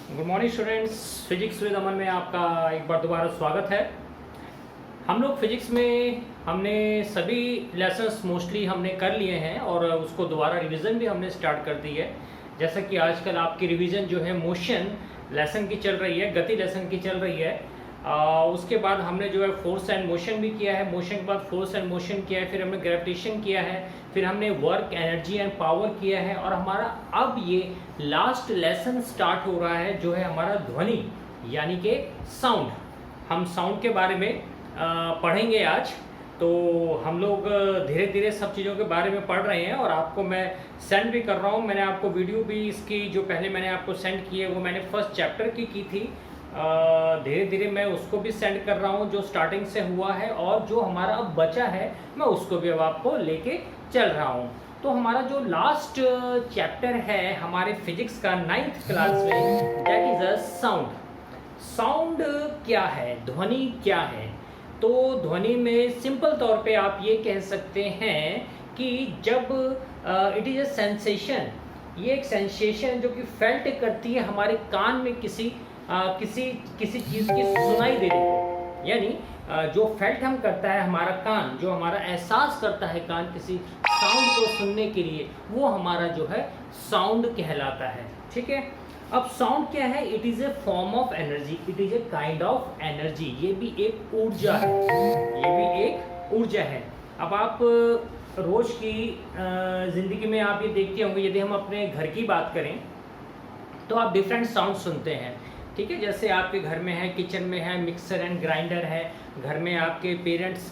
Good morning students. Physics with Aman में आपका एक बार दोबारा स्वागत है। हम लोग फिजिक्स में हमने सभी लेसन्स मोस्टली हमने कर लिए हैं और उसको दोबारा रिवीजन भी हमने स्टार्ट कर दी है। जैसा कि आजकल आपकी रिवीजन जो है मोशन लेसन की चल रही है, गति लेसन की चल रही है। उसके बाद हमने जो है फोर्स एंड मोशन भी किया है, मोशन के बाद फोर्स एंड मोशन किया है, फिर हमने ग्रेविटेशन किया है, फिर हमने वर्क एनर्जी एंड पावर किया है और हमारा अब ये लास्ट लेसन स्टार्ट हो रहा है जो है हमारा ध्वनि यानी कि साउंड। हम साउंड के बारे में पढ़ेंगे आज। तो हम लोग धीरे धीरे सब चीज़ों के बारे में पढ़ रहे हैं और आपको मैं सेंड भी कर रहा हूँ। मैंने आपको वीडियो भी इसकी जो पहले मैंने आपको सेंड की है वो मैंने फर्स्ट चैप्टर की थी। धीरे धीरे मैं उसको भी सेंड कर रहा हूँ जो स्टार्टिंग से हुआ है, और जो हमारा अब बचा है मैं उसको भी अब आपको लेके चल रहा हूँ। तो हमारा जो लास्ट चैप्टर है हमारे फिजिक्स का 9th क्लास में, that is a sound. Sound क्या है, ध्वनि क्या है? तो ध्वनि में सिंपल तौर पे आप ये कह सकते हैं कि जब इट इज़ अ सेंसेशन, ये एक सेंसेशन जो कि फेल्ट करती है हमारे कान में किसी किसी चीज़ की सुनाई देने को, यानी जो फेल्ट हम करता है हमारा कान, जो हमारा एहसास करता है कान किसी साउंड को सुनने के लिए, वो हमारा जो है साउंड कहलाता है। ठीक है। अब साउंड क्या है? It is a form of energy, it is a kind of energy. ये भी एक ऊर्जा है, ये भी एक ऊर्जा है। अब आप रोज़ की ज़िंदगी में आप ये देखते होंगे, यदि हम अपने घर की बात करें तो आप डिफरेंट साउंड सुनते हैं। ठीक है। जैसे आपके घर में है, किचन में है, मिक्सर एंड ग्राइंडर है, घर में आपके पेरेंट्स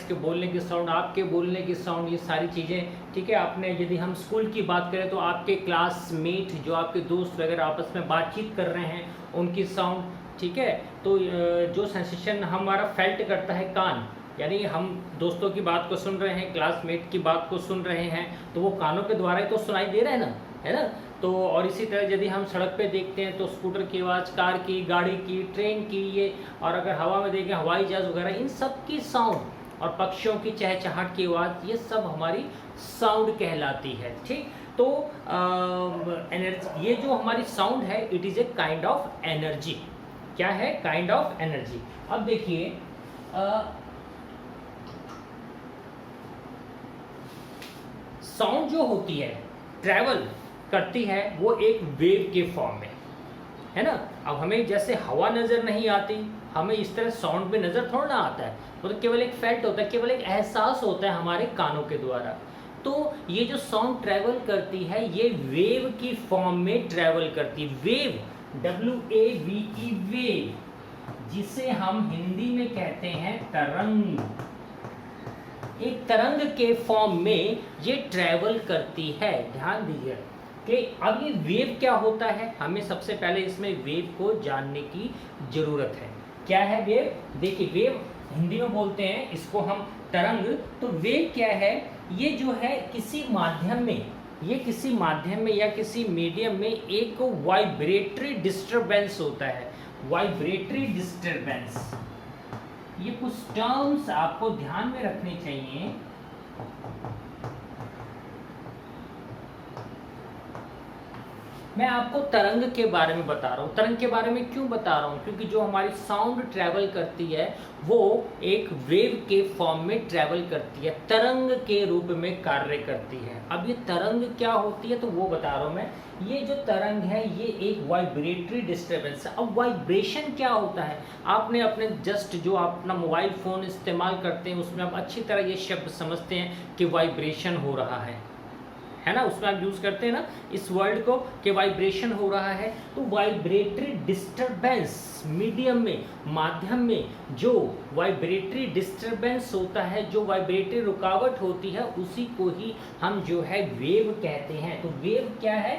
के बोलने की साउंड, आपके बोलने की साउंड, ये सारी चीज़ें। ठीक है। आपने यदि हम स्कूल की बात करें तो आपके क्लासमेट जो आपके दोस्त वगैरह आपस में बातचीत कर रहे हैं उनकी साउंड। ठीक है। तो जो सेंसेशन हमारा फेल्ट करता है कान, यानी हम दोस्तों की बात को सुन रहे हैं, क्लासमेट की बात को सुन रहे हैं, तो वो कानों के द्वारा ही तो सुनाई दे रहा है ना, है ना। तो और इसी तरह यदि हम सड़क पे देखते हैं तो स्कूटर की आवाज़, कार की, गाड़ी की, ट्रेन की, ये, और अगर हवा में देखें हवाई जहाज़ वगैरह, इन सब की साउंड और पक्षियों की चहचहाट की आवाज़, ये सब हमारी साउंड कहलाती है। ठीक। तो एनर्जी, ये जो हमारी साउंड है it is a kind of energy. क्या है? Kind of energy. अब देखिए साउंड जो होती है ट्रैवल करती है वो एक वेव के फॉर्म में, है ना। अब हमें जैसे हवा नज़र नहीं आती, हमें इस तरह साउंड भी नज़र थोड़ा ना आता है, वो तो केवल एक फेल्ट होता है, केवल एक एहसास होता है हमारे कानों के द्वारा। तो ये जो साउंड ट्रैवल करती है ये वेव की फॉर्म में ट्रैवल करती है। वेव, WAVE, वेव, जिसे हम हिंदी में कहते हैं तरंग। एक तरंग के फॉर्म में ये ट्रैवल करती है। ध्यान दीजिए कि अब ये वेव क्या होता है, हमें सबसे पहले इसमें वेव को जानने की जरूरत है। क्या है वेव? देखिए, वेव हिंदी में बोलते हैं इसको हम तरंग। तो वेव क्या है? ये जो है किसी माध्यम में, ये किसी माध्यम में या किसी मीडियम में एक वाइब्रेटरी डिस्टरबेंस होता है। वाइब्रेटरी डिस्टरबेंस, ये कुछ टर्म्स आपको ध्यान में रखने चाहिए। मैं आपको तरंग के बारे में बता रहा हूँ। तरंग के बारे में क्यों बता रहा हूँ? क्योंकि जो हमारी साउंड ट्रैवल करती है वो एक वेव के फॉर्म में ट्रैवल करती है, तरंग के रूप में कार्य करती है। अब ये तरंग क्या होती है तो वो बता रहा हूँ मैं। ये जो तरंग है ये एक वाइब्रेटरी डिस्टर्बेंस है। अब वाइब्रेशन क्या होता है? आपने अपने जस्ट जो आप अपना मोबाइल फ़ोन इस्तेमाल करते हैं उसमें आप अच्छी तरह ये शब्द समझते हैं कि वाइब्रेशन हो रहा है ना। उसमें आप यूज़ करते हैं ना इस वर्ड को कि वाइब्रेशन हो रहा है। तो वाइब्रेटरी डिस्टरबेंस, मीडियम में, माध्यम में जो वाइब्रेटरी डिस्टरबेंस होता है, जो वाइब्रेटरी रुकावट होती है, उसी को ही हम जो है वेव कहते हैं। तो वेव क्या है?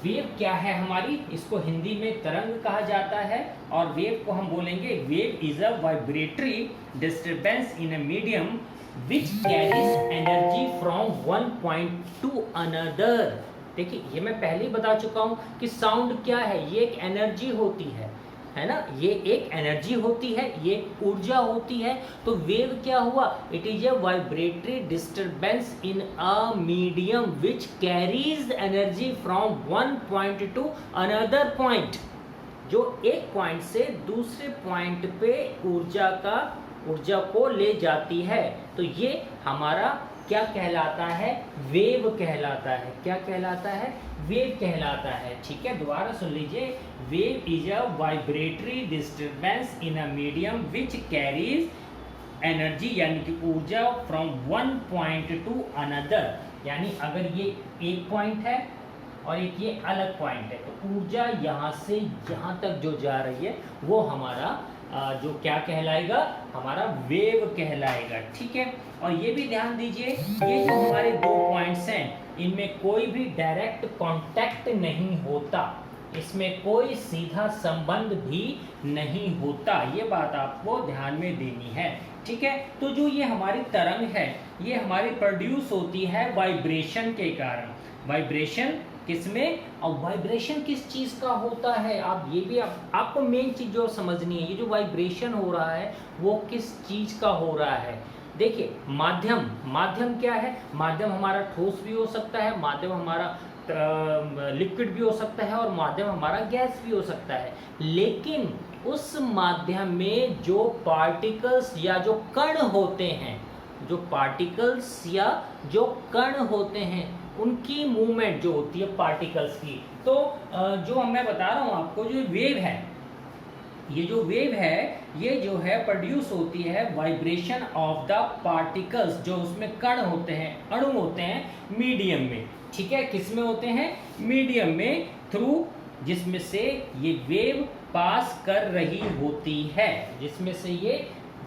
वेव क्या है हमारी? इसको हिंदी में तरंग कहा जाता है। और वेव को हम बोलेंगे, wave is a vibratory disturbance in a medium which carries energy from one point to another। देखिए, ये मैं पहले ही बता चुका हूँ कि साउंड क्या है, ये एक एनर्जी होती है। है ना, ये एक एनर्जी होती है, ये ऊर्जा होती है। तो वेव क्या हुआ, it is a vibratory disturbance in a medium which carries energy from one point two another point, जो एक पॉइंट से दूसरे पॉइंट पे ऊर्जा को ले जाती है। तो ये हमारा क्या कहलाता है, वेव कहलाता है। क्या कहलाता है, वेव कहलाता है। ठीक है, दोबारा सुन लीजिए, wave is a vibratory disturbance in a medium which carries energy, यानी कि ऊर्जा, from one point two another. यानी अगर ये एक पॉइंट है और एक ये अलग पॉइंट है, तो ऊर्जा यहाँ से यहाँ तक जो जा रही है वो हमारा जो क्या कहलाएगा, हमारा वेव कहलाएगा। ठीक है, और ये भी ध्यान दीजिए, ये जो हमारे दो पॉइंट्स हैं, इनमें कोई भी डायरेक्ट कांटेक्ट नहीं होता, इसमें कोई सीधा संबंध भी नहीं होता। ये बात आपको ध्यान में देनी है। ठीक है, तो जो ये हमारी तरंग है, ये हमारी प्रोड्यूस होती है वाइब्रेशन के कारण। वाइब्रेशन किसमें, और वाइब्रेशन किस चीज़ का होता है, आप ये भी आपको मेन चीज़ जो समझनी है, ये जो वाइब्रेशन हो रहा है वो किस चीज़ का हो रहा है। देखिए, माध्यम क्या है, माध्यम हमारा ठोस भी हो सकता है, माध्यम हमारा लिक्विड भी हो सकता है, और माध्यम हमारा गैस भी हो सकता है। लेकिन उस माध्यम में जो पार्टिकल्स या जो कण होते हैं, जो पार्टिकल्स या जो कण होते हैं, उनकी मूवमेंट जो होती है पार्टिकल्स की, तो जो मैं बता रहा हूँ आपको, जो वेव है, ये जो वेव है, ये जो है प्रोड्यूस होती है वाइब्रेशन ऑफ द पार्टिकल्स, जो उसमें कण होते हैं, अणु होते हैं मीडियम में। ठीक है, किस में होते हैं, मीडियम में, थ्रू जिसमें से ये वेव पास कर रही होती है, जिसमें से ये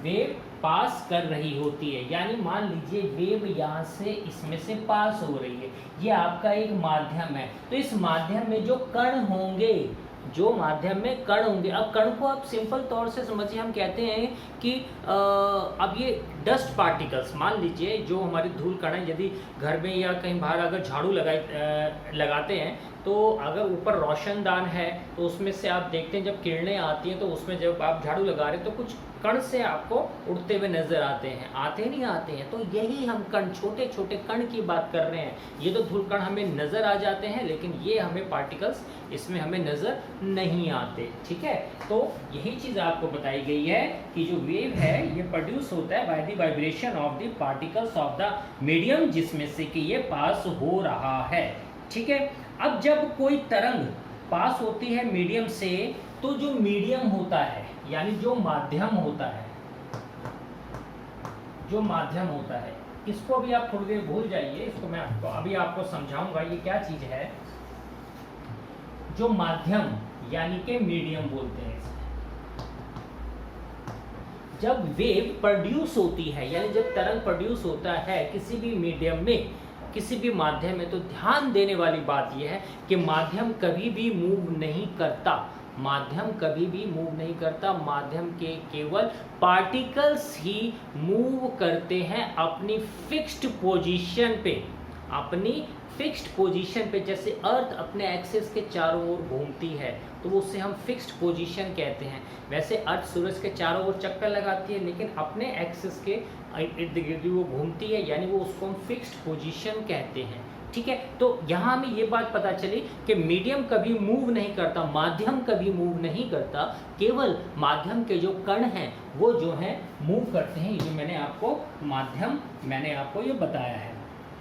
वेव पास कर रही होती है। यानी मान लीजिए वेव यहाँ से इसमें से पास हो रही है, ये आपका एक माध्यम है। तो इस माध्यम में जो कण होंगे, जो माध्यम में कण होंगे, अब कण को आप सिंपल तौर से समझिए, हम कहते हैं कि अब ये डस्ट पार्टिकल्स, मान लीजिए जो हमारी धूल कण है, यदि घर में या कहीं बाहर अगर झाड़ू लगाते हैं, तो अगर ऊपर रोशनदान है तो उसमें से आप देखते हैं जब किरणें आती हैं, तो उसमें जब आप झाड़ू लगा रहे हैं तो कुछ कण से आपको उड़ते हुए नजर आते हैं, नहीं आते हैं। तो यही हम कण, छोटे छोटे कण की बात कर रहे हैं। ये तो धूल कण हमें नजर आ जाते हैं, लेकिन ये हमें पार्टिकल्स इसमें हमें नजर नहीं आते। ठीक है, तो यही चीज़ आपको बताई गई है कि जो वेव है ये प्रोड्यूस होता है by the vibration of the particles of the medium, जिसमें से कि ये पास हो रहा है। ठीक है, अब जब कोई तरंग पास होती है मीडियम से, तो जो मीडियम होता है, यानी जो माध्यम होता है, जो माध्यम होता है, इसको अभी आप थोड़ी देर भूल जाइए, इसको मैं अभी आपको समझाऊंगा ये क्या चीज है। जो माध्यम यानी कि मीडियम बोलते हैं इसे। जब वेव प्रोड्यूस होती है, यानी जब तरंग प्रोड्यूस होता है किसी भी मीडियम में, किसी भी माध्यम में, तो ध्यान देने वाली बात यह है कि माध्यम कभी भी मूव नहीं करता, माध्यम कभी भी मूव नहीं करता। माध्यम के केवल पार्टिकल्स ही मूव करते हैं अपनी फिक्स्ड पोजीशन पे, अपनी फिक्स्ड पोजीशन पे। जैसे अर्थ अपने एक्सिस के चारों ओर घूमती है, तो उससे हम फिक्स्ड पोजीशन कहते हैं। वैसे अर्थ सूरज के चारों ओर चक्कर लगाती है, लेकिन अपने एक्सिस के इर्द गिर्द वो घूमती है, यानी वो उसको हम फिक्स्ड पोजीशन कहते हैं। ठीक है, तो यहाँ हमें ये बात पता चली कि मीडियम कभी मूव नहीं करता, माध्यम कभी मूव नहीं करता, केवल माध्यम के जो कण हैं वो जो हैं मूव करते हैं। ये मैंने आपको माध्यम, मैंने आपको ये बताया है।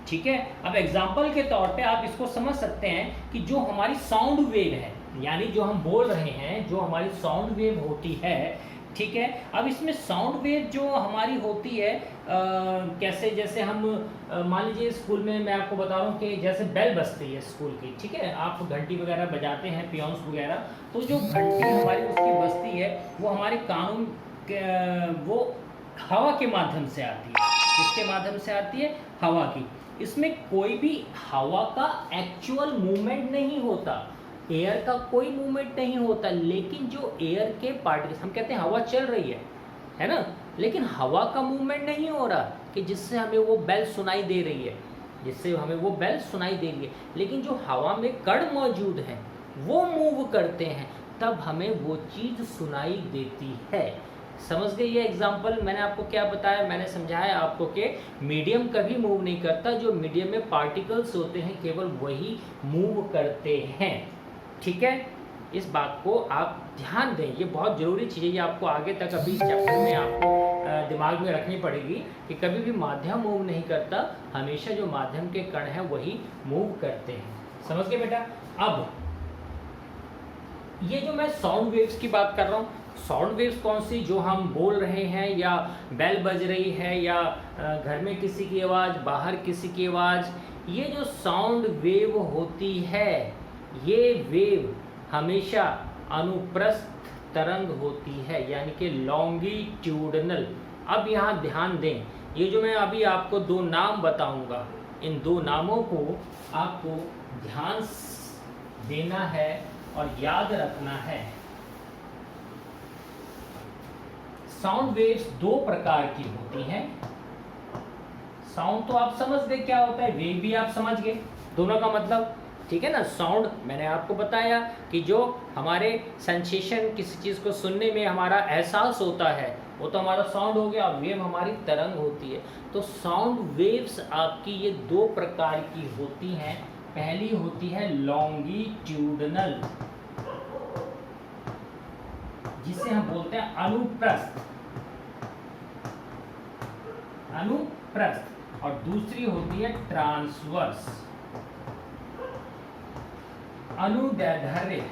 ठीक है, अब एग्जाम्पल के तौर पे आप इसको समझ सकते हैं कि जो हमारी साउंड वेव है, यानी जो हम बोल रहे हैं, जो हमारी साउंड वेव होती है, ठीक है, अब इसमें साउंड वेव जो हमारी होती है कैसे, जैसे हम मान लीजिए स्कूल में मैं आपको बता रहा हूँ कि जैसे बेल बजती है स्कूल की, ठीक है, आप घंटी वगैरह बजाते हैं, पियोन्स वगैरह, तो जो घंटी हमारी उसकी बजती है वो हमारे कानून वो हवा के माध्यम से आती है। किसके माध्यम से आती है? हवा की। इसमें कोई भी हवा का एक्चुअल मूवमेंट नहीं होता, एयर का कोई मूवमेंट नहीं होता, लेकिन जो एयर के पार्टिकल्स, हम कहते हैं हवा चल रही है ना, लेकिन हवा का मूवमेंट नहीं हो रहा कि जिससे हमें वो बेल सुनाई दे रही है, जिससे हमें वो बेल सुनाई दे रही है, लेकिन जो हवा में कण मौजूद हैं वो मूव करते हैं। तब हमें वो चीज़ सुनाई देती है। समझ गए ये एग्जाम्पल? मैंने आपको क्या बताया, मैंने समझाया आपको कि मीडियम कभी मूव नहीं करता, जो मीडियम में पार्टिकल्स होते हैं केवल वही मूव करते हैं। ठीक है, इस बात को आप ध्यान दें, ये बहुत ज़रूरी चीज़ है, ये आपको आगे तक अभी इस चैप्टर में आपको दिमाग में रखनी पड़ेगी कि कभी भी माध्यम मूव नहीं करता, हमेशा जो माध्यम के कण हैं वही मूव करते हैं। समझ गए बेटा? अब ये जो मैं साउंड वेव्स की बात कर रहा हूँ, साउंड वेव्स कौन सी, जो हम बोल रहे हैं या बेल बज रही है या घर में किसी की आवाज़, बाहर किसी की आवाज़, ये जो साउंड वेव होती है, ये वेव हमेशा अनुप्रस्थ तरंग होती है, यानी कि लॉन्गिट्यूडनल। अब यहाँ ध्यान दें, ये जो मैं अभी आपको दो नाम बताऊंगा, इन दो नामों को आपको ध्यान देना है और याद रखना है। साउंड वेव्स दो प्रकार की होती हैं। साउंड तो आप समझ गए क्या होता है, वेव भी आप समझ गए, दोनों का मतलब, ठीक है ना। साउंड मैंने आपको बताया कि जो हमारे सेंसेशन, किसी चीज़ को सुनने में हमारा एहसास होता है, वो तो हमारा साउंड हो गया, और वेव हमारी तरंग होती है। तो साउंड वेव्स आपकी ये दो प्रकार की होती हैं। पहली होती है लॉन्गिट्यूडनल, जिसे हम बोलते हैं अनुप्रस्थ, अनुप्रस्थ, और दूसरी होती है ट्रांसवर्स, अनुदैर्ध्य।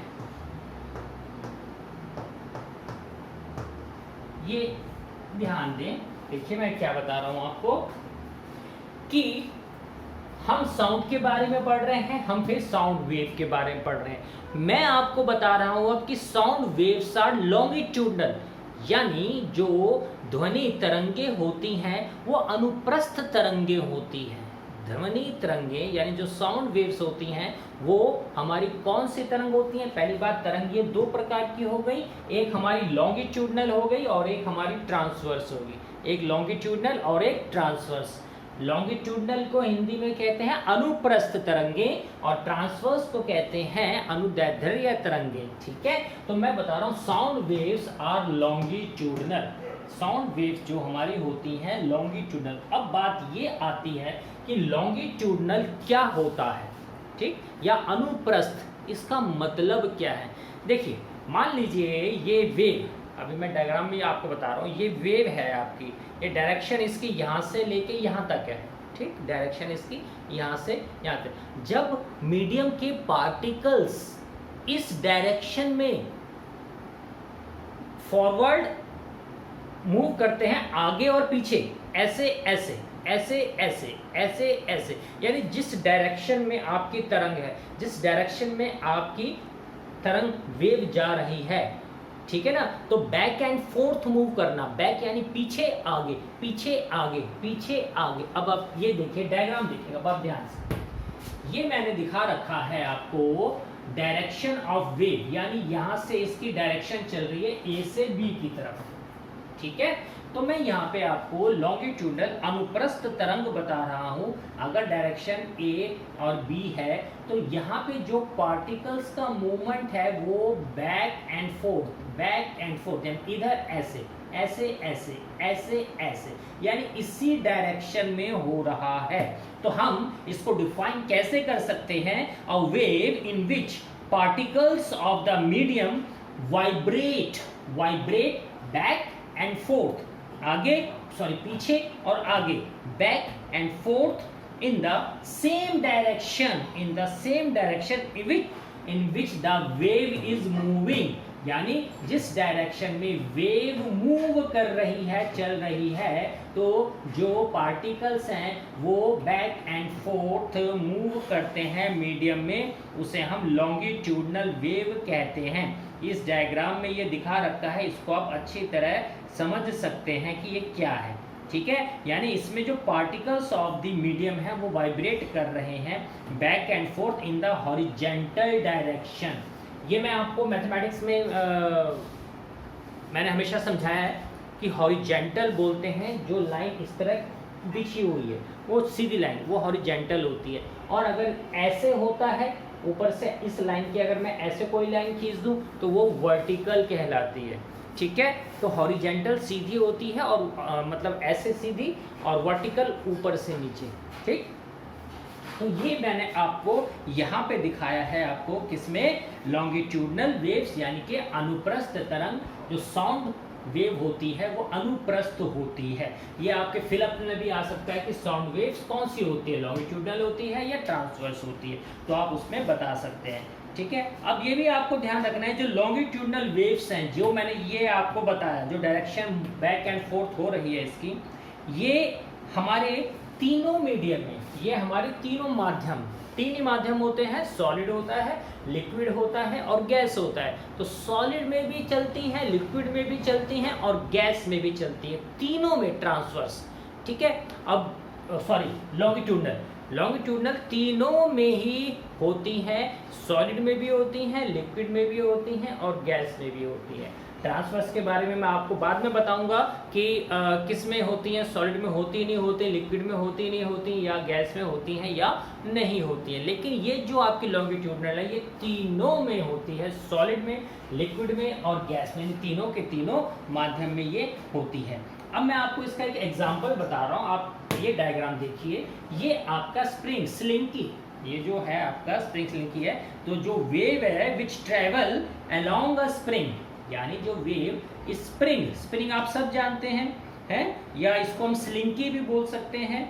ये ध्यान दें, देखिए मैं क्या बता रहा हूं आपको कि हम साउंड के बारे में पढ़ रहे हैं, हम फिर साउंड वेव के बारे में पढ़ रहे हैं। मैं आपको बता रहा हूं अब कि साउंड वेव्स आर लॉन्गिट्यूडनल, यानी जो ध्वनि तरंगे होती हैं वो अनुप्रस्थ तरंगे होती हैं। ध्वनि तरंगे यानी जो साउंड वेव्स होती हैं वो हमारी कौन सी तरंग होती हैं? पहली बात, तरंग ये दो प्रकार की हो गई, एक हमारी लॉन्गिट्यूडनल हो गई और एक हमारी ट्रांसवर्स होगी। एक लॉन्गिट्यूडनल और एक ट्रांसवर्स। लॉन्गिट्यूडनल को हिंदी में कहते हैं अनुप्रस्थ तरंगे और ट्रांसवर्स को कहते हैं अनुदैर्ध्य तरंगे। ठीक है, तो मैं बता रहा हूँ sound waves are longitudinal. Sound waves जो हमारी होती हैं लॉन्गिट्यूडनल। अब बात ये आती है कि लॉन्गिट्यूडनल क्या होता है, ठीक, या अनुप्रस्थ, इसका मतलब क्या है? देखिए, मान लीजिए ये वेव, अभी मैं डायग्राम में आपको बता रहा हूँ, ये वेव है आपकी, ये डायरेक्शन इसकी यहाँ से लेके यहाँ तक है, ठीक, डायरेक्शन इसकी यहाँ से यहाँ तक। जब मीडियम के पार्टिकल्स इस डायरेक्शन में फॉरवर्ड मूव करते हैं, आगे और पीछे, ऐसे ऐसे ऐसे ऐसे ऐसे ऐसे, यानी जिस डायरेक्शन में आपकी तरंग है, जिस डायरेक्शन में आपकी तरंग वेव जा रही है, ठीक है ना, तो बैक एंड फोर्थ मूव करना, बैक यानी पीछे आगे पीछे आगे पीछे आगे। अब आप ये देखिए, डायग्राम देखिएगा अब आप ध्यान से, ये मैंने दिखा रखा है आपको डायरेक्शन ऑफ वेव, यानी यहां से इसकी डायरेक्शन चल रही है ए से बी की तरफ, ठीक है। तो मैं यहाँ पे आपको लॉन्गिट्यूडनल अनुप्रस्थ तरंग बता रहा हूँ। अगर डायरेक्शन ए और बी है तो यहाँ पे जो पार्टिकल्स का मूवमेंट है वो बैक एंड फोर्थ, यानी इधर ऐसे ऐसे ऐसे ऐसे ऐसे, यानी इसी डायरेक्शन में हो रहा है। तो हम इसको डिफाइन कैसे कर सकते हैं? A wave in which particles of the medium vibrate back and fourth, आगे पीछे और आगे, back and fourth in the same direction, in which the wave is moving, यानी जिस डायरेक्शन में वेव मूव कर रही है, चल रही है, तो जो पार्टिकल्स हैं वो बैक एंड फोर्थ मूव करते हैं मीडियम में, उसे हम लॉन्गिट्यूडनल वेव कहते हैं। इस डायग्राम में ये दिखा रखा है, इसको आप अच्छी तरह समझ सकते हैं कि ये क्या है, ठीक है। यानी इसमें जो पार्टिकल्स ऑफ द मीडियम है वो वाइब्रेट कर रहे हैं back and fourth in the horizontal direction. ये मैं आपको मैथमेटिक्स में मैंने हमेशा समझाया है कि हॉरिजॉन्टल बोलते हैं जो लाइन इस तरह बिछी हुई है, वो सीधी लाइन, वो हॉरिजॉन्टल होती है। और अगर ऐसे होता है ऊपर से इस लाइन की अगर मैं ऐसे कोई लाइन खींच दूं तो वो वर्टिकल कहलाती है, ठीक है। तो हॉरिजेंटल सीधी होती है और मतलब ऐसे सीधी, और वर्टिकल ऊपर से नीचे, ठीक। तो ये मैंने आपको यहाँ पे दिखाया है, आपको किसमें, लॉन्गिट्यूडनल वेव्स यानी कि अनुप्रस्थ तरंग। जो साउंड वेव होती है वो अनुप्रस्थ होती है। ये आपके फिलअप में भी आ सकता है कि साउंड वेव्स कौन सी होती है, लॉन्गिट्यूडनल होती है या ट्रांसवर्स होती है, तो आप उसमें बता सकते हैं, ठीक है। अब ये भी आपको ध्यान रखना है, जो लॉन्गिट्यूडनल वेव्स हैं, जो मैंने ये आपको बताया, जो डायरेक्शन बैक एंड फोर्थ हो रही है इसकी, ये हमारे तीनों मीडियम में, ये हमारे तीनों माध्यम, तीन ही माध्यम होते हैं, सॉलिड होता है, लिक्विड होता है और गैस होता है। तो सॉलिड में भी चलती हैं, लिक्विड में भी चलती हैं और गैस में भी चलती है, तीनों में ट्रांसवर्स, ठीक है। अब सॉरी लॉन्गिट्यूडनल तीनों में ही होती हैं, सॉलिड में भी होती हैं, लिक्विड में भी होती हैं और गैस में भी होती है। ट्रांसवर्स के बारे में मैं आपको बाद में बताऊंगा कि किस में होती हैं, सॉलिड में होती नहीं होती, लिक्विड में होती नहीं होती, या गैस में होती हैं या नहीं होती हैं। लेकिन ये जो आपकी लॉन्गिट्यूडनल है ये तीनों में होती है, सॉलिड में, लिक्विड में और गैस में, तीनों के तीनों माध्यम में ये होती है। अब मैं आपको इसका एक एग्जाम्पल बता रहा हूँ, आप ये डायग्राम देखिए, ये आपका स्प्रिंग स्लिंकी, ये जो है आपका स्प्रिंग स्लिंकी है। तो जो वेव है विच ट्रेवल अलोंग अ स्प्रिंग, यानी जो वेव स्प्रिंग आप सब जानते हैं, या इसको हम स्लिंकी भी बोल सकते हैं।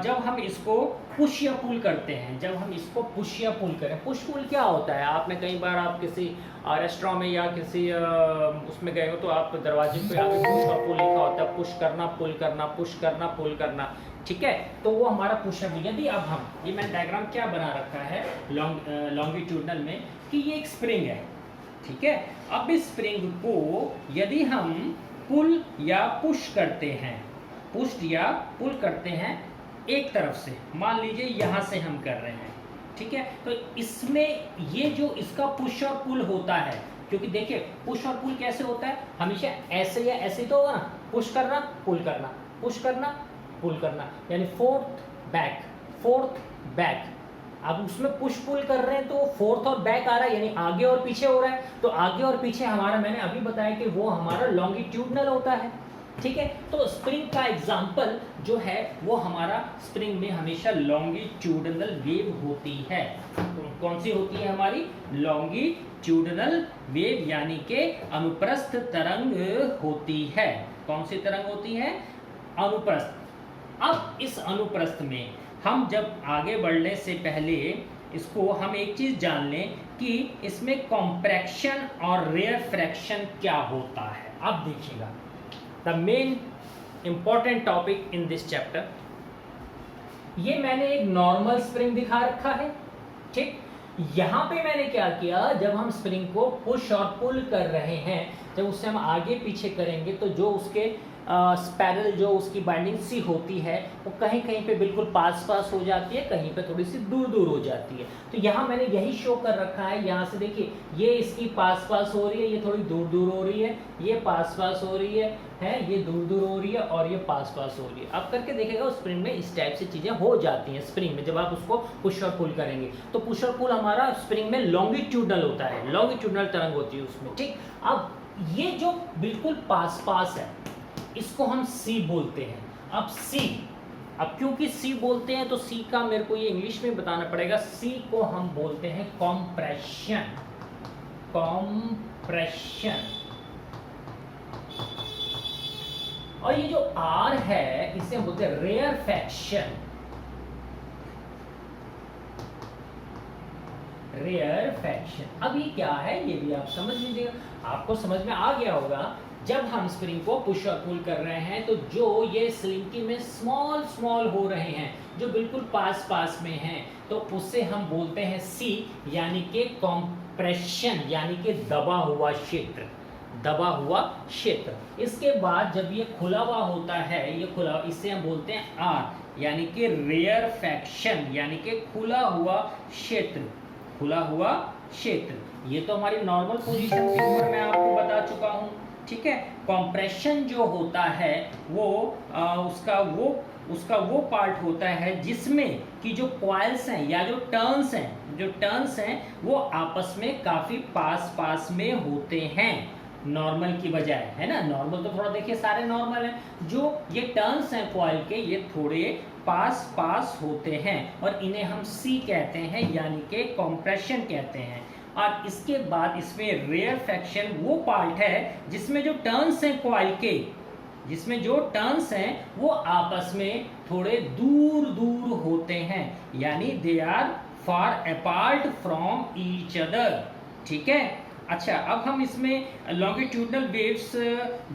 जब हम इसको पुश या पुल करते हैं, जब हम इसको पुश या पुल करें, पुश पुल क्या होता है, आपने कई बार आप किसी रेस्टोरेंट में या किसी उसमें गए हो तो आप दरवाजे पे आगे पुश और पुल लिखा होता है, पुश करना पुल करना, पुश करना पुल करना, ठीक है। तो वो हमारा पुश है। यदि अब हम, ये मैंने डायग्राम क्या बना रखा है लॉन्गिट्यूडनल में, कि ये एक स्प्रिंग है, ठीक है। अब इस स्प्रिंग को यदि हम पुल या पुश करते हैं, पुश या पुल करते हैं एक तरफ से, मान लीजिए यहां से हम कर रहे हैं, ठीक है। तो इसमें ये जो इसका पुश और पुल होता है, क्योंकि देखिए पुश और पुल कैसे होता है, हमेशा ऐसे या ऐसे तो होगा ना, पुश करना पुल करना, पुश करना पुल करना, यानी फोर्थ बैक। अब उसमें पुश पुल कर रहे हैं तो फोर्थ और बैक आ रहा है, यानी आगे और पीछे हो रहा है। तो आगे और पीछे हमारा, मैंने अभी बताया कि वो हमारा लॉन्गिट्यूडनल होता है, ठीक है। तो स्प्रिंग का एग्जाम्पल जो है वो हमारा, स्प्रिंग में हमेशा लॉन्गिट्यूडनल वेव होती है। तो कौन सी होती है हमारी, लॉन्गिट्यूडनल वेव, यानी कि अनुप्रस्थ तरंग होती है। कौन सी तरंग होती है, अनुप्रस्थ। अब इस अनुप्रस्थ में हम जब आगे बढ़ने से पहले इसको हम एक चीज जान लें कि इसमें कॉम्प्रेक्शन और रेयरफैक्शन क्या होता है। अब देखिएगा, the main important topic in this chapter, ये मैंने एक नॉर्मल स्प्रिंग दिखा रखा है, ठीक। यहां पे मैंने क्या किया, जब हम स्प्रिंग को पुश और पुल कर रहे हैं, जब उससे हम आगे पीछे करेंगे तो जो उसके स्पैरल, जो उसकी बाइंडिंग सी होती है, वो कहीं कहीं पे बिल्कुल पास हो जाती है, कहीं पे थोड़ी सी दूर हो जाती है। तो यहाँ मैंने यही शो कर रखा है, यहाँ से देखिए ये इसकी पास हो रही है, ये थोड़ी दूर हो रही है, ये पास हो रही है, ये दूर हो रही है और ये पास हो रही है। अब करके देखेगा उस स्प्रिंग में इस टाइप से चीज़ें हो जाती हैं। स्प्रिंग में जब आप उसको पुश और पुल करेंगे तो पुश और पुल हमारा स्प्रिंग में लॉन्गिट्यूडनल होता है, लॉन्गिट्यूडनल तरंग होती है उसमें, ठीक। अब ये जो बिल्कुल पास है, इसको हम सी बोलते हैं। अब सी, अब क्योंकि सी बोलते हैं तो सी का मेरे को ये इंग्लिश में बताना पड़ेगा। सी को हम बोलते हैं कॉम्प्रेशन, और ये जो आर है इसे हम बोलते हैं रेयरफैक्शन। अब ये क्या है ये भी आप समझ लीजिएगा, आपको समझ में आ गया होगा। जब हम स्प्रिंग को पुश और पुल कर रहे हैं तो जो ये स्लिंकी में स्मॉल हो रहे हैं, जो बिल्कुल पास में हैं, तो उससे हम बोलते हैं सी, यानी कि कॉम्प्रेशन, यानी कि दबा हुआ क्षेत्र। इसके बाद जब ये खुला हुआ होता है, ये खुला, इसे हम बोलते हैं आर, यानी कि रेयरफैक्शन, यानी कि खुला हुआ क्षेत्र। ये तो हमारी नॉर्मल पोजीशन थी, मैं आपको बता चुका हूं, ठीक है। कंप्रेशन जो होता है वो उसका वो उसका वो पार्ट होता है जिसमें कि जो कॉइल्स हैं या जो टर्न्स हैं वो आपस में काफ़ी पास में होते हैं नॉर्मल की बजाय, है ना। नॉर्मल तो थोड़ा देखिए सारे नॉर्मल हैं, जो ये टर्न्स हैं कॉइल के ये थोड़े पास होते हैं और इन्हें हम सी कहते हैं, यानी कि कंप्रेशन कहते हैं। और इसके बाद इसमें रेयरफैक्शन वो पार्ट है जिसमें जो टर्न्स हैं कॉइल के, जिसमें जो टर्न्स हैं वो आपस में थोड़े दूर होते हैं, यानी they are far apart from each other, ठीक है। अच्छा, अब हम इसमें लॉन्गिट्यूडनल वेव्स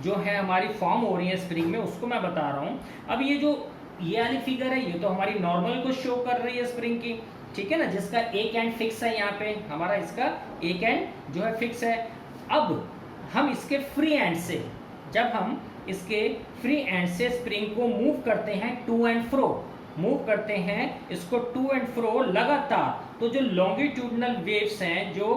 जो है हमारी फॉर्म हो रही है स्प्रिंग में, उसको मैं बता रहा हूँ। अब ये वाली फिगर है, ये तो हमारी नॉर्मल को शो कर रही है स्प्रिंग की, ठीक है ना, जिसका एक एंड फिक्स है, यहाँ पे हमारा इसका एक एंड जो है फिक्स है। अब हम इसके फ्री एंड से, जब हम इसके फ्री एंड से स्प्रिंग को मूव करते हैं टू एंड फ्रो, मूव करते हैं इसको टू एंड फ्रो लगातार, तो जो लॉन्गिट्यूडनल वेव्स हैं जो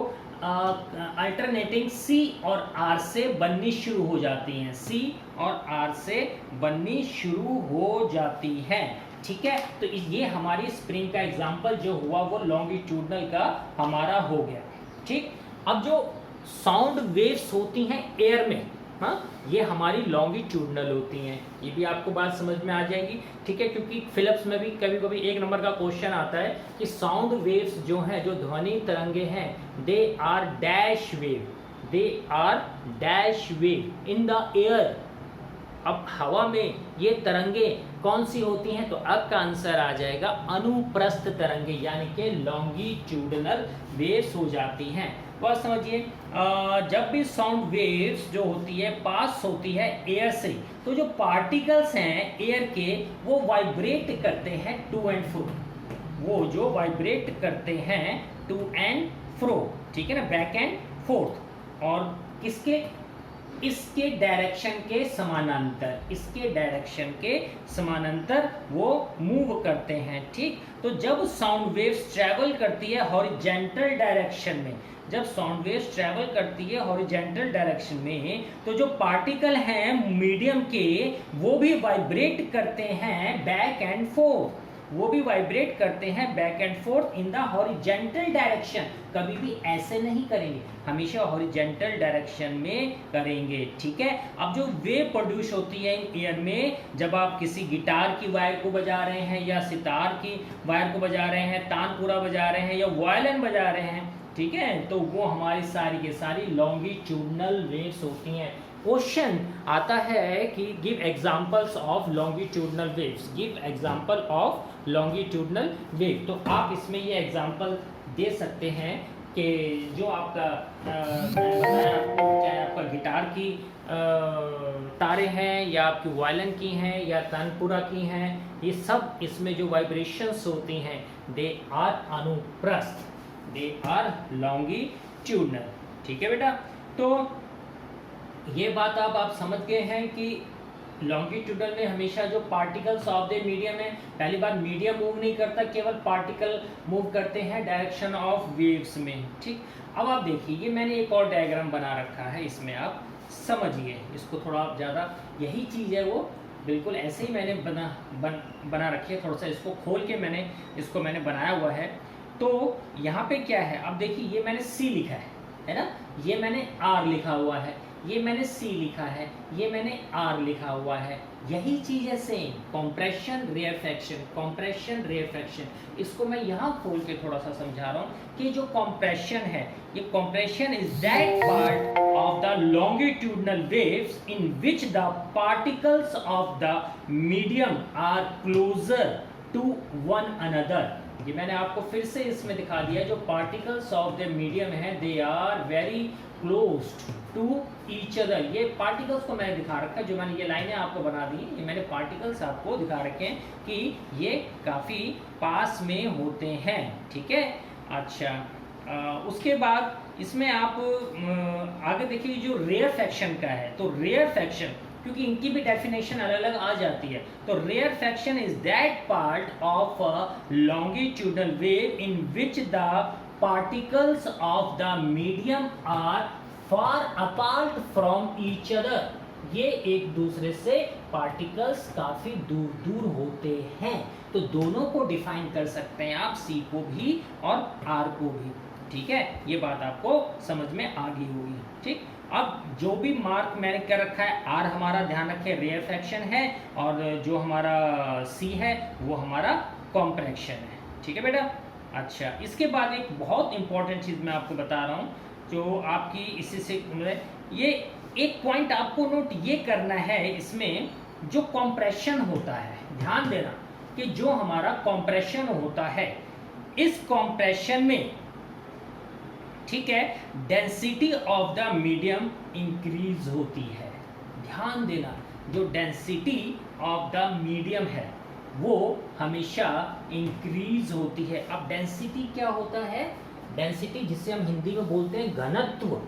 अल्टरनेटिंग सी और आर से बननी शुरू हो जाती हैं, सी और आर से बननी शुरू हो जाती हैं, ठीक है। तो ये हमारी स्प्रिंग का एग्जांपल जो हुआ वो लॉन्गिट्यूडनल का हमारा हो गया, ठीक। अब जो साउंड वेव्स होती हैं एयर में, हाँ, ये हमारी लॉन्गिट्यूडनल होती हैं, ये भी आपको बात समझ में आ जाएगी, ठीक है। क्योंकि फिलिप्स में भी कभी कभी एक नंबर का क्वेश्चन आता है कि साउंड वेव्स जो हैं, जो ध्वनि तरंगे हैं, they are dash wave in the air. अब हवा में ये तरंगे कौन सी होती हैं, तो अब का आंसर आ जाएगा अनुप्रस्थ तरंगे, यानी कि लॉन्गिट्यूडनल वेव्स हो जाती हैं। बात समझिए, जब भी साउंड वेव्स जो होती है पास होती है एयर से, तो जो पार्टिकल्स हैं एयर के वो वाइब्रेट करते हैं टू एंड फ्रो, वो जो वाइब्रेट करते हैं टू एंड फ्रो, ठीक है ना, बैक एंड फोर्थ, और इसके डायरेक्शन के समानांतर, इसके डायरेक्शन के समानांतर वो मूव करते हैं, ठीक। तो जब साउंड वेव्स ट्रैवल करती है हॉरिजॉन्टल डायरेक्शन में, जब साउंड वेव्स ट्रैवल करती है हॉरिजॉन्टल डायरेक्शन में, तो जो पार्टिकल हैं मीडियम के वो भी वाइब्रेट करते हैं बैक एंड फोर्थ, वो भी वाइब्रेट करते हैं back and fourth in the horizontal direction. कभी भी ऐसे नहीं करेंगे, हमेशा हॉरिजॉन्टल डायरेक्शन में करेंगे, ठीक है। अब जो वेव प्रोड्यूस होती है एयर में, जब आप किसी गिटार की वायर को बजा रहे हैं या सितार की वायर को बजा रहे हैं, तानपुरा बजा रहे हैं या वायलिन बजा रहे हैं, ठीक है, तो वो हमारी सारी की सारी लॉन्गिट्यूडनल वेव्स होती हैं। क्वेश्चन आता है कि give examples of longitudinal waves, give example of longitudinal wave. तो आप इसमें ये एग्जांपल दे सकते हैं कि जो आपका चाहे आपका गिटार की तारे हैं या आपकी वायलिन की हैं या तानपुरा की हैं, ये सब इसमें जो वाइब्रेशंस होती हैं दे आर अनुप्रस्थ, दे आर लॉन्गिट्यूडनल, ठीक है बेटा। तो ये बात आप समझ गए हैं कि लॉन्गिट्यूडनल में हमेशा जो पार्टिकल्स ऑफ द मीडियम है, पहली बार मीडियम मूव नहीं करता, केवल पार्टिकल मूव करते हैं डायरेक्शन ऑफ वेव्स में, ठीक। अब आप देखिए, ये मैंने एक और डायग्राम बना रखा है, इसमें आप समझिए इसको थोड़ा ज़्यादा, यही चीज़ है वो बिल्कुल ऐसे ही मैंने बना रखी है, थोड़ा सा इसको खोल के मैंने बनाया हुआ है। तो यहाँ पे क्या है, अब देखिए ये मैंने सी लिखा है ना, ये मैंने आर लिखा हुआ है, ये मैंने सी लिखा है, ये मैंने आर लिखा हुआ है, यही चीज है same, compression rarefaction, compression rarefaction. इसको मैं यहाँ खोल के थोड़ा सा समझा रहा हूँ कि जो कंप्रेशन है, ये compression is that part of the longitudinal waves in which the particles of the medium are closer to one another. ये मैंने आपको फिर से इसमें दिखा दिया, जो पार्टिकल्स ऑफ द मीडियम है they are very close to each other. ये पार्टिकल्स को मैंने दिखा रखा है, जो मैंने ये लाइनें आपको बना दी, ये मैंने पार्टिकल्स आपको दिखा रखे हैं कि ये काफ़ी पास में होते हैं, ठीक है। अच्छा, उसके बाद इसमें आप आगे देखिए जो रेयरफैक्शन का है, तो रेयरफैक्शन क्योंकि इनकी भी डेफिनेशन अलग अलग आ जाती है, तो rarefaction is that part of a longitudinal wave in which the particles of the medium are far apart from each other, ये एक दूसरे से पार्टिकल्स काफी दूर दूर होते हैं, तो दोनों को डिफाइन कर सकते हैं आप, सी को भी और आर को भी। ठीक है, ये बात आपको समझ में आ गई होगी। ठीक, अब जो भी मार्क मैंने कर रखा है, आर हमारा ध्यान रखें रेयरफैक्शन है, और जो हमारा सी है वो हमारा कॉम्प्रेक्शन है। ठीक है बेटा। अच्छा, इसके बाद एक बहुत इंपॉर्टेंट चीज़ मैं आपको बता रहा हूँ, जो आपकी इसी से ये एक पॉइंट आपको नोट ये करना है, इसमें जो कॉम्प्रेशन होता है, ध्यान देना कि जो हमारा कॉम्प्रेशन होता है, इस कॉम्प्रेशन में, ठीक है, density of the medium increase होती है। ध्यान देना, जो डेंसिटी ऑफ द मीडियम है वो हमेशा इंक्रीज होती है। अब डेंसिटी क्या होता है? डेंसिटी जिसे हम हिंदी में बोलते हैं घनत्व।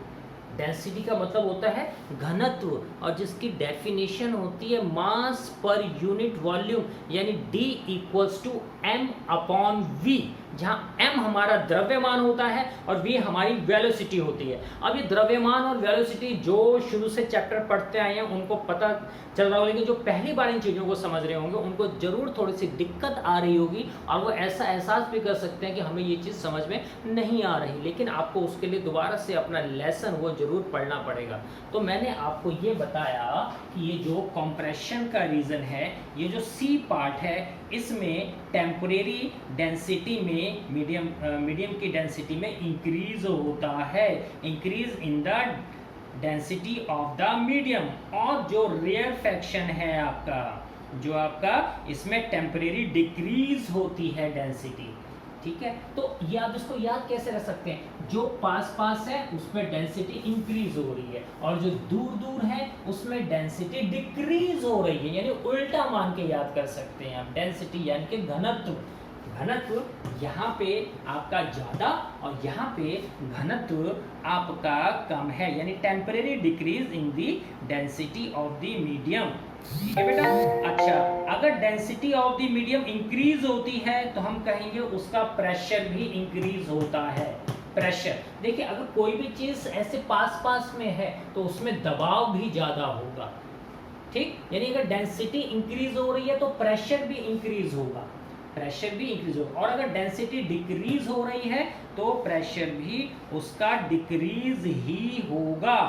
डेंसिटी का मतलब होता है घनत्व, और जिसकी डेफिनेशन होती है मास पर यूनिट वॉल्यूम, यानी D equals to M upon V, जहाँ M हमारा द्रव्यमान होता है और V हमारी वेलोसिटी होती है। अब ये द्रव्यमान और वेलोसिटी जो शुरू से चैप्टर पढ़ते आए हैं उनको पता चल रहा होगा, लेकिन जो पहली बार इन चीज़ों को समझ रहे होंगे उनको जरूर थोड़ी सी दिक्कत आ रही होगी, और वो ऐसा एहसास भी कर सकते हैं कि हमें ये चीज़ समझ में नहीं आ रही, लेकिन आपको उसके लिए दोबारा से अपना लेसन वो जरूर पढ़ना पड़ेगा। तो मैंने आपको ये बताया कि ये जो कंप्रेशन का रीज़न है, ये जो सी पार्ट है, इसमें टेम्परेरी डेंसिटी में मीडियम की डेंसिटी में इंक्रीज होता है, increase in the density of the medium. और जो रेयरफैक्शन है आपका, जो आपका इसमें टेम्परेरी डिक्रीज होती है डेंसिटी। ठीक है, तो ये आप इसको याद कैसे रख सकते हैं? जो पास पास है उसमें डेंसिटी इंक्रीज हो रही है, और जो दूर दूर है उसमें डेंसिटी डिक्रीज हो रही है, यानी उल्टा मान के याद कर सकते हैं आप। डेंसिटी यानी कि घनत्व, घनत्व यहाँ पे आपका ज़्यादा और यहाँ पे घनत्व आपका कम है, यानी temporary decrease in the density of the medium. ठीक है बेटा। अच्छा, अगर density of the medium increase होती है तो हम कहेंगे उसका प्रेशर भी इंक्रीज होता है। प्रेशर, देखिए अगर कोई भी चीज़ ऐसे पास पास में है तो उसमें दबाव भी ज़्यादा होगा। ठीक, यानी अगर डेंसिटी इंक्रीज हो रही है तो प्रेशर भी इंक्रीज होगा, प्रेशर भी इंक्रीज होगा। और अगर डेंसिटी डिक्रीज हो रही है तो प्रेशर भी उसका डिक्रीज ही होगा।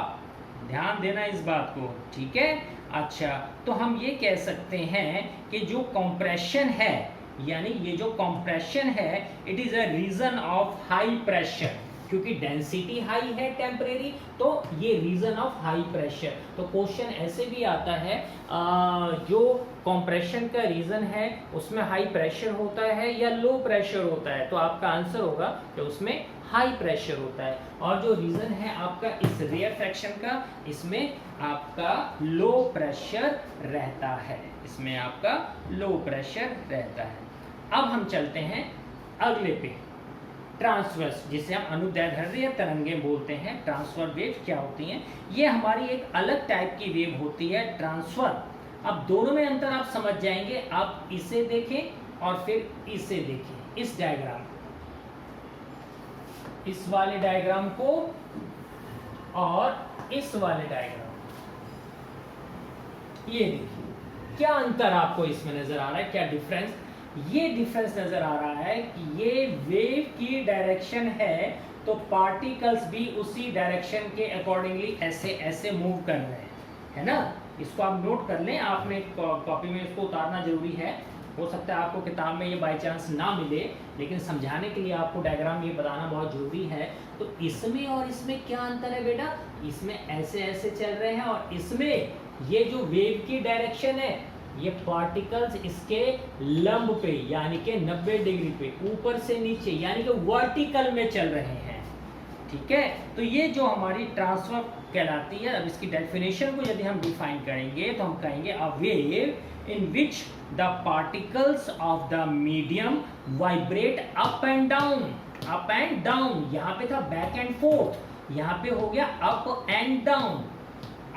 ध्यान देना इस बात को। ठीक है। अच्छा, तो हम ये कह सकते हैं कि जो कंप्रेशन है, यानी ये जो कंप्रेशन है, it is a region of high pressure, क्योंकि डेंसिटी हाई है टेम्परेरी, तो ये रीजन ऑफ हाई प्रेशर। तो क्वेश्चन ऐसे भी आता है, जो कंप्रेशन का रीजन है उसमें हाई प्रेशर होता है या लो प्रेशर होता है, तो आपका आंसर होगा कि उसमें हाई प्रेशर होता है। और जो रीजन है आपका इस रेयरफैक्शन का, इसमें आपका लो प्रेशर रहता है, इसमें आपका लो प्रेशर रहता है। अब हम चलते हैं अगले पे, ट्रांसवर्स, जिसे हम अनुदैर्ध्य तरंगें बोलते हैं। ट्रांसफर वेव क्या होती हैं? ये हमारी एक अलग टाइप की वेव होती है, ट्रांसफर। अब दोनों में अंतर आप समझ जाएंगे, आप इसे देखें और फिर इसे देखें, इस डायग्राम, इस वाले डायग्राम को और इस वाले डायग्राम, ये देखिए क्या अंतर आपको इसमें नजर आ रहा है, क्या डिफरेंस? ये डिफरेंस नजर आ रहा है कि ये वेव की डायरेक्शन है, तो पार्टिकल्स भी उसी डायरेक्शन के अकॉर्डिंगली ऐसे ऐसे मूव कर रहे हैं, है ना। इसको आप नोट कर लें, आपने कॉपी में इसको उतारना जरूरी है। हो सकता है आपको किताब में ये बाई चांस ना मिले, लेकिन समझाने के लिए आपको डायग्राम ये बताना बहुत जरूरी है। तो इसमें और इसमें क्या अंतर है बेटा? इसमें ऐसे ऐसे चल रहे हैं, और इसमें ये जो वेव की डायरेक्शन है, ये पार्टिकल्स इसके लंब पे यानी कि 90 डिग्री पे, ऊपर से नीचे यानी कि वर्टिकल में चल रहे हैं। ठीक है, तो ये जो हमारी ट्रांसफर कहलाती है। अब इसकी डेफिनेशन को यदि हम डिफाइन करेंगे तो हम कहेंगे a wave in which the particles of the medium vibrate up and down. Up and down, यहाँ पे था बैक एंड फोर्थ, यहाँ पे हो गया up and down.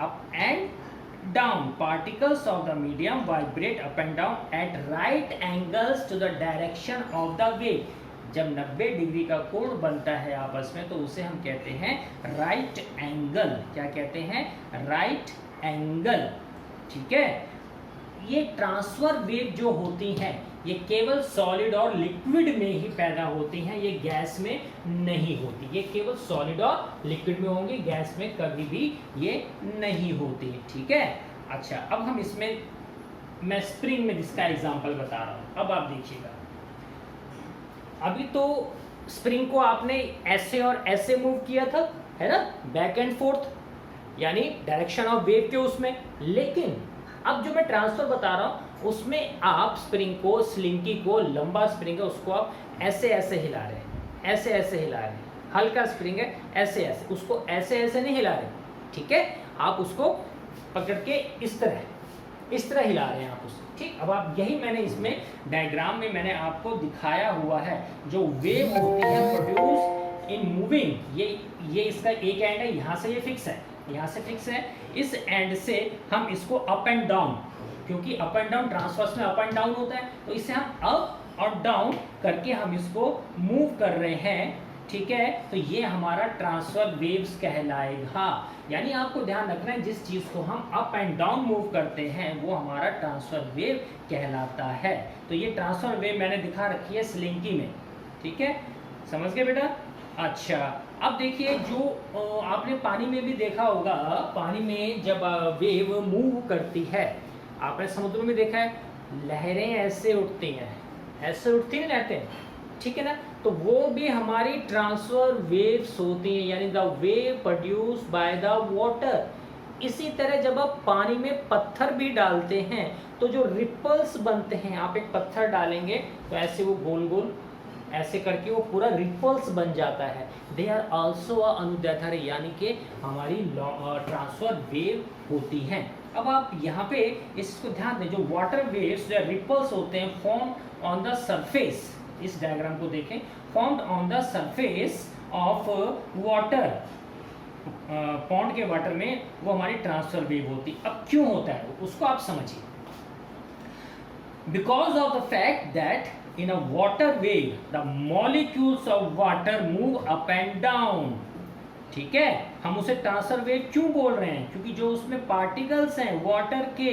Up and down, particles of the medium vibrate up and down at right angles to the direction of the wave। जब 90 degree का कोण बनता है आपस में तो उसे हम कहते हैं राइट एंगल। क्या कहते हैं? Right angle. ठीक है, ये ट्रांसफर वेव जो होती हैं ये केवल सॉलिड और लिक्विड में ही पैदा होती हैं, ये गैस में नहीं होती। ये केवल सॉलिड और लिक्विड में होंगी, गैस में कभी भी ये नहीं होती। ठीक है, अच्छा अब हम इसमें, मैं स्प्रिंग में जिसका एग्जांपल बता रहा हूं, अब आप देखिएगा। अभी तो स्प्रिंग को आपने ऐसे और ऐसे मूव किया था, है ना, बैक एंड फोर्थ, यानी डायरेक्शन ऑफ वेव के उसमें। लेकिन अब जो मैं ट्रांसफर बता रहा हूं उसमें आप स्प्रिंग को, स्लिंकी को, लंबा स्प्रिंग है उसको आप ऐसे ऐसे हिला रहे हैं, ऐसे ऐसे हिला रहे हैं। हल्का स्प्रिंग है ऐसे ऐसे, उसको ऐसे ऐसे नहीं हिला रहे। ठीक है, आप उसको पकड़ के इस तरह हिला रहे हैं आप उसको। ठीक, अब आप यही मैंने इसमें डायग्राम में मैंने आपको दिखाया हुआ है। जो वेव होती है प्रोड्यूस इन मूविंग, ये इसका एक एंड है, यहाँ से ये फिक्स है, यहाँ से फिक्स है, इस एंड से हम इसको अप एंड डाउन, क्योंकि अप एंड डाउन ट्रांसवर्स में अप एंड डाउन होता है, तो इसे हम अप और डाउन करके हम इसको मूव कर रहे हैं। ठीक है, तो ये हमारा ट्रांसफर वेव्स कहलाएगा। यानी आपको ध्यान रखना है, जिस चीज़ को हम अप एंड डाउन मूव करते हैं वो हमारा ट्रांसफर वेव कहलाता है। तो ये ट्रांसफर वेव मैंने दिखा रखी है स्लिंकी में। ठीक है, समझ गए बेटा? अच्छा, अब देखिए, जो आपने पानी में भी देखा होगा, पानी में जब वेव मूव करती है, आपने समुद्र में देखा है, लहरें ऐसे उठती हैं, ऐसे उठती हैं लहरें, ठीक है ना, तो वो भी हमारी ट्रांसफर वेव्स होती हैं, यानी the wave produce by the water. इसी तरह जब आप पानी में पत्थर भी डालते हैं तो जो रिपल्स बनते हैं, आप एक पत्थर डालेंगे तो ऐसे वो गोल गोल ऐसे करके वो पूरा रिपल्स बन जाता है। दे आर ऑल्सो अनुदैर्ध्य, यानी कि हमारी ट्रांसफर वेव होती हैं। अब आप यहाँ पे इसको ध्यान दें, जो वाटर वेव्स या रिपल्स होते हैं फॉर्म ऑन द सरफेस, इस डायग्राम को देखें, formed on the surface of water, pond के वाटर में, वो हमारी ट्रांसफर वेव होती। अब क्यों होता है उसको आप समझिए। Because of the fact that in a water wave the molecules of water move up and down। ठीक है, हम उसे ट्रांसफर वेव क्यों बोल रहे हैं? क्योंकि जो उसमें पार्टिकल्स हैं वाटर के,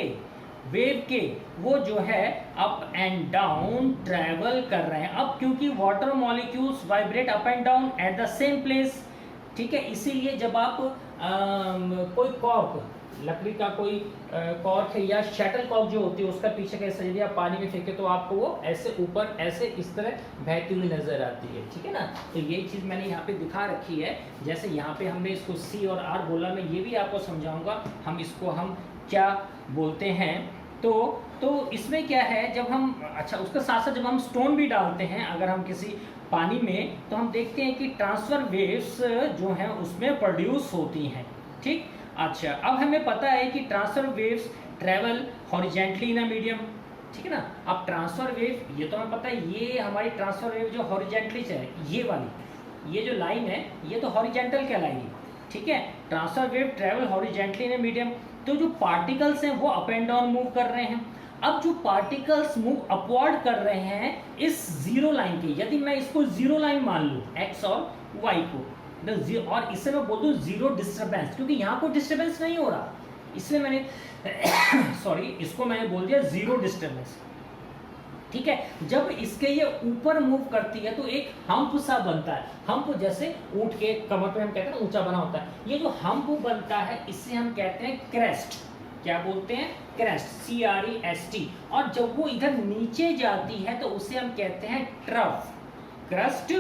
वेव के, वो जो है अप एंड डाउन ट्रेवल कर रहे हैं। अब क्योंकि water molecules vibrate up and down at the same place. ठीक है, इसीलिए जब आप कोई कॉर्क, लकड़ी का कोई कॉर्क है या शटल कॉर्क जो होती है, उसका पीछे कैसे यदि आप पानी में फेंके तो आपको वो ऐसे ऊपर ऐसे इस तरह बहती हुई नजर आती है। ठीक है ना, तो यही चीज़ मैंने यहाँ पे दिखा रखी है। जैसे यहाँ पे हमने इसको सी और आर बोला, मैं ये भी आपको समझाऊंगा हम इसको हम क्या बोलते हैं। तो इसमें क्या है, जब हम, अच्छा उसके साथ साथ जब हम स्टोन भी डालते हैं अगर हम किसी पानी में, तो हम देखते हैं कि ट्रांसफर वेव्स जो हैं उसमें प्रोड्यूस होती हैं। ठीक, अच्छा अब हमें पता है कि transfer waves travel horizontally in a medium. ठीक है ना, अब ट्रांसफर वेव, ये तो हमें पता है, ये हमारी ट्रांसफर वेव जो हॉरिजेंटली है, ये वाली, ये जो लाइन है ये तो हॉरिजेंटल कहलाएगी। ठीक है, transfer wave travel horizontally in a medium. तो जो पार्टिकल्स हैं वो अप एंड डाउन मूव कर रहे हैं। अब जो पार्टिकल्स मूव अपवर्ड कर रहे हैं इस जीरो लाइन के, यदि मैं इसको जीरो लाइन मान लूँ एक्स और वाई को, और इससे मैं बोल दूं जीरो डिस्टर्बेंस, क्योंकि यहाँ कोई डिस्टर्बेंस नहीं हो रहा, इसलिए मैंने सॉरी इसको मैंने बोल दिया जीरो डिस्टर्बेंस। ठीक है, जब इसके ये ऊपर मूव करती है तो एक हम्प सा बनता है। हम्प जैसे ऊंट के कमर पे हम कहते हैं ऊंचा बना होता है, ये जो हम्प बनता है इसे हम कहते हैं क्रेस्ट। क्या बोलते हैं? Crest, CREST। और जब वो इधर नीचे जाती है तो उसे हम कहते हैं ट्रफ। क्रस्ट,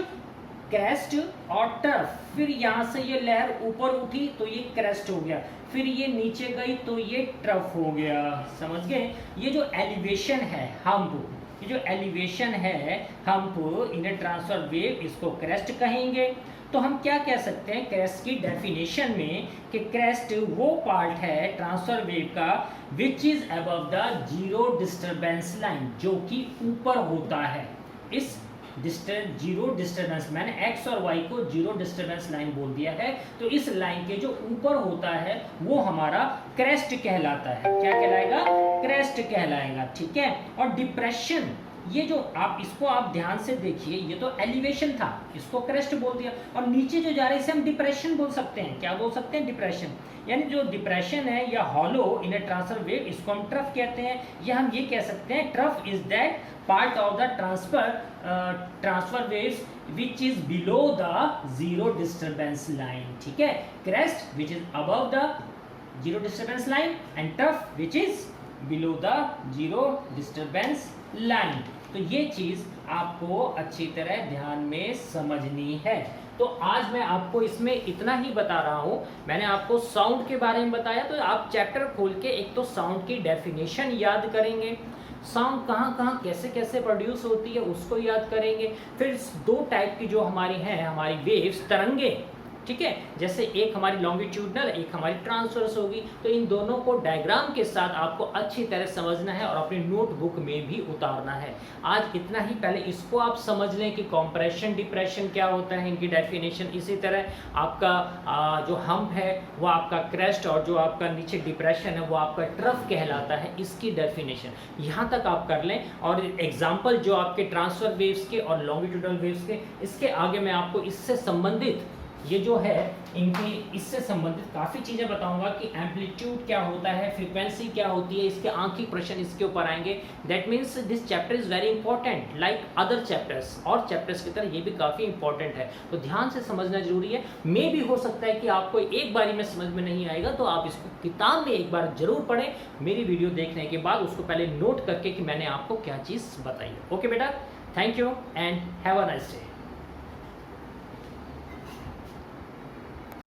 क्रेस्ट और टर्फ। फिर यहाँ से ये लहर ऊपर उठी तो ये क्रेस्ट हो गया, फिर ये नीचे गई तो ये ट्रफ हो गया। समझ गए? ये जो एलिवेशन है हम्प, ये जो एलिवेशन है हम्प इन ट्रांसफर वेव, इसको क्रेस्ट कहेंगे। तो हम क्या कह सकते हैं क्रेस्ट की डेफिनेशन में कि क्रेस्ट वो पार्ट है ट्रांसफर वेव का which is above the zero disturbance line, जो कि ऊपर होता है। इस जीरो डिस्टर्बेंस, मैंने एक्स और वाई को जीरो डिस्टर्बेंस लाइन बोल दिया है, तो इस लाइन के जो ऊपर होता है वो हमारा क्रेस्ट कहलाता है। क्या कहलाएगा? क्रेस्ट कहलाएगा। ठीक है, और डिप्रेशन ये जो आप इसको आप ध्यान से देखिए, ये तो एलिवेशन था, इसको क्रेस्ट बोल दिया, और नीचे जो जा रहा है इसे हम डिप्रेशन बोल सकते हैं। क्या बोल सकते हैं? डिप्रेशन। यानी जो डिप्रेशन है या हॉलो इन ए ट्रांसफर वेव, इसको हम ट्रफ कहते हैं, या हम ये कह सकते हैं trough is that part of the transfer waves which is below the zero disturbance line, ठीक है। crest which is above the zero disturbance line and trough which is below the zero disturbance line। तो ये चीज आपको अच्छी तरह ध्यान में समझनी है। तो आज मैं आपको इसमें इतना ही बता रहा हूँ। मैंने आपको साउंड के बारे में बताया, तो आप चैप्टर खोल के एक तो साउंड की डेफिनेशन याद करेंगे, साउंड कहाँ कहाँ कैसे कैसे प्रोड्यूस होती है उसको याद करेंगे। फिर दो टाइप की जो हमारी हैं, हमारी वेव्स, तरंगे, ठीक है, जैसे एक हमारी लॉन्गिट्यूडनल, एक हमारी ट्रांसवर्स होगी। तो इन दोनों को डायग्राम के साथ आपको अच्छी तरह समझना है और अपनी नोटबुक में भी उतारना है। आज इतना ही, पहले इसको आप समझ लें कि कॉम्प्रेशन डिप्रेशन क्या होता है, इनकी डेफिनेशन। इसी तरह आपका जो हम्प है वो आपका क्रेस्ट, और जो आपका नीचे डिप्रेशन है वो आपका ट्रफ कहलाता है, इसकी डेफिनेशन यहाँ तक आप कर लें। और एग्जाम्पल जो आपके ट्रांसफर वेव्स के और लॉन्गिट्यूडनल वेव्स के, इसके आगे मैं आपको इससे संबंधित ये जो है इनकी इससे संबंधित काफ़ी चीज़ें बताऊंगा कि एम्पलीट्यूड क्या होता है, फ्रीक्वेंसी क्या होती है, इसके आंखिक प्रश्न इसके ऊपर आएंगे। That means this chapter is very important like other chapters, और चैप्टर्स की तरह ये भी काफ़ी इंपॉर्टेंट है, तो ध्यान से समझना जरूरी है। मे भी हो सकता है कि आपको एक बारी में समझ में नहीं आएगा, तो आप इसको किताब में एक बार जरूर पढ़ें, मेरी वीडियो देखने के बाद उसको पहले नोट करके कि मैंने आपको क्या चीज़ बताई है। ओके बेटा, thank you and have a nice day.